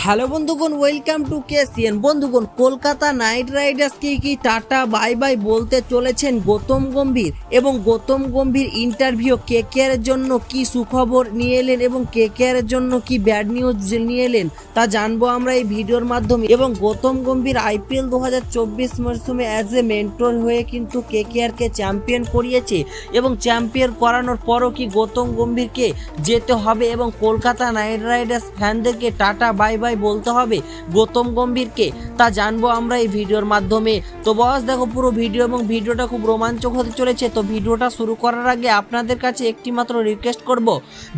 Hello বন্ধুগণ, welcome to KCN. বন্ধুগণ, Kolkata night রাইডার্সকে কি টাটা বাই বাই বলতে চলেছেন গৌতম গম্ভীর, এবং গৌতম গম্ভীর ইন্টারভিউ কেকেআর এর জন্য কি সুখবর নিয়ে এলেন এবং কেকেআর এর জন্য কি ব্যাড নিউজ নিয়ে এলেন তা জানবো আমরা এই ভিডিওর মাধ্যমে। এবং গৌতম গম্ভীর আইপিএল 2024 মরশুমে অ্যাজ এ মেন্টর হয়ে কিন্তু কেকেআর কে চ্যাম্পিয়ন করিয়েছে, এবং চ্যাম্পিয়ন করানোর পরও কি গৌতম গম্ভীরকে যেতে হবে এবং কলকাতা নাইট রাইডার্স ফ্যানদেরকে টাটা বাই বাই বলতে হবে গৌতম গম্ভীরকে, তা জানবো আমরা এই ভিডিওর মাধ্যমে। তো বস দেখো পুরো ভিডিও, এবং ভিডিওটা খুব রোমাঞ্চক হতে চলেছে। তো ভিডিওটা শুরু করার আগে আপনাদের কাছে একটি মাত্র রিকোয়েস্ট করব,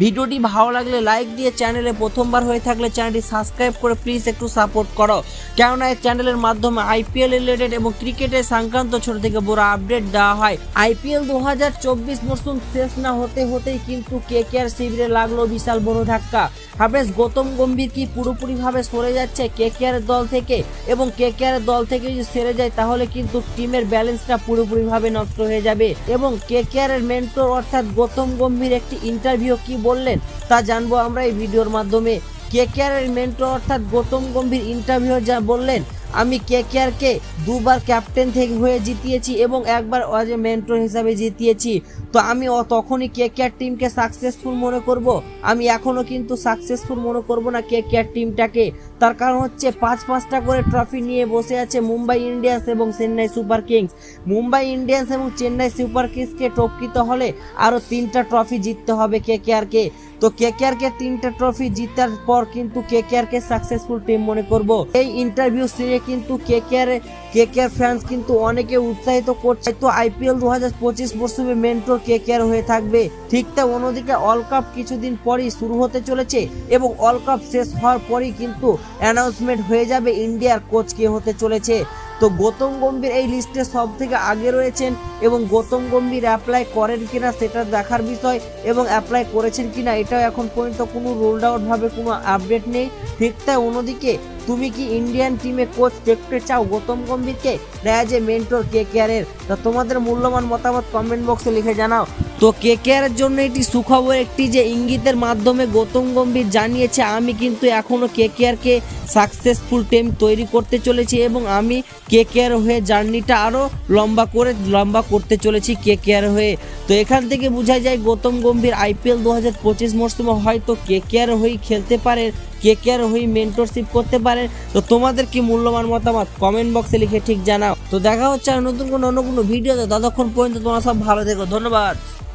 ভিডিওটি ভালো লাগলে লাইক দিয়ে, চ্যানেলে প্রথমবার হয়ে থাকলে চ্যানেলটি সাবস্ক্রাইব করে প্লিজ একটু সাপোর্ট করো, কেননা এই চ্যানেলের মাধ্যমে আইপিএল রিলেটেড এবং ক্রিকেটের সংক্রান্ত ছোট থেকে বড় আপডেট দেওয়া হয়। আইপিএল 2024 মরশুম শেষ না হতে হতেই কিন্তু কেকেআর শিবিরে লাগলো বিশাল বড় ধাক্কা। হাফেজ গৌতম গম্ভীর কি পুরোপুরিভাবে সরে যাচ্ছে কেকেআর দল থেকে, এবং কেকেআর দল থেকে যদি সেরে যায় তাহলে কিন্তু টিমের ব্যালেন্সটা পুরোপুরিভাবে নষ্ট হয়ে যাবে। এবং কেকেআর এর মেন্টর অর্থাৎ গৌতম গম্ভীর একটি ইন্টারভিউ কি বললেন তা জানবো আমরা এই ভিডিওর মাধ্যমে। কেকেআর এর মেন্টর অর্থাৎ গৌতম গম্ভীর ইন্টারভিউ যা বললেন, আমি কেকেআর কে দুবার ক্যাপ্টেন থেকে হয়ে জিতিয়েছি এবং একবার অ্যাজ এ মেন্টর হিসাবে জিতিয়েছি। তো আমি তখনই কেকেআর টিমকে সাকসেসফুল মনে করব, আমি এখনও কিন্তু সাকসেসফুল মনে করব না কেকেআর টিমটাকে। তার কারণ হচ্ছে 5-5টা করে ট্রফি নিয়ে বসে আছে মুম্বাই ইন্ডিয়ান্স এবং Chennai Super Kings. Mumbai Indians এবং চেন্নাই সুপার কিংসকে টপকিতে হলে আরও 3টা ট্রফি জিততে হবে কেকেআরকে। তো কেকেআরকে 3টা ট্রফি জিতার পর কিন্তু কেকেআরকে সাকসেসফুল টিম মনে করব। এই ইন্টারভিউ শুনে কিন্তু কেকেআর ফ্যান্স কিন্তু অনেকে উৎসাহিত করছে। তো আইপিএল 2025 মরশুমে মেন্টর কেকেআর হয়ে থাকবে। ঠিক তা অন্যদিকে ওয়ার্ল্ড কাপ কিছুদিন পরই শুরু হতে চলেছে, এবং ওয়ার্ল্ড কাপ শেষ হওয়ার পরই কিন্তু অ্যানাউন্সমেন্ট হয়ে যাবে ইন্ডিয়ার কোচ কে হতে চলেছে। তো গৌতম গম্ভীর এই লিস্টে সব থেকে আগে রয়েছেন, এবং গৌতম গম্ভীর অ্যাপ্লাই করেন কিনা সেটা দেখার বিষয়, এবং অ্যাপ্লাই করেছেন কিনা এটাও এখন পর্যন্ত কোনো রোলড আউট ভাবে কোনো আপডেট নেই। ঠিক তাই অন্যদিকে তুমি কি ইন্ডিয়ান টিমে কোচ দেখতে চাও গৌতম গম্ভীরকে অ্যাজ এ মেন্টর কেকেআর এর? তা তোমাদের মূল্যবান মতামত কমেন্ট বক্সে লিখে জানাও। তো কেকেআর এর জন্য এটি সুখবর একটি যে ইঙ্গিতের মাধ্যমে গৌতম গম্ভীর জানিয়েছে, আমি কিন্তু এখনো কেকেআর কে সাকসেসফুল টিম তৈরি করতে চলেছি, এবং আমি কেকেআর হয়ে জার্নিটা আরও লম্বা করতে চলেছি কেকেআর হয়ে। তো এখান থেকে বোঝা যায় গৌতম গম্ভীর আইপিএল 2025 মরশুমে হয়তো কেকেআর হয়েই খেলতে পারেন, কেকেআর হয়ে মেন্টরশিপ করতে পারেন। তো তোমাদের কি মূল্যবান মতামত কমেন্ট বক্সে লিখে ঠিক জানাও। তো দেখা হচ্ছে নতুন কোনো অন্য কোনো ভিডিওতে, ততক্ষণ পর্যন্ত তোমরা সব ভালো থেকো, ধন্যবাদ।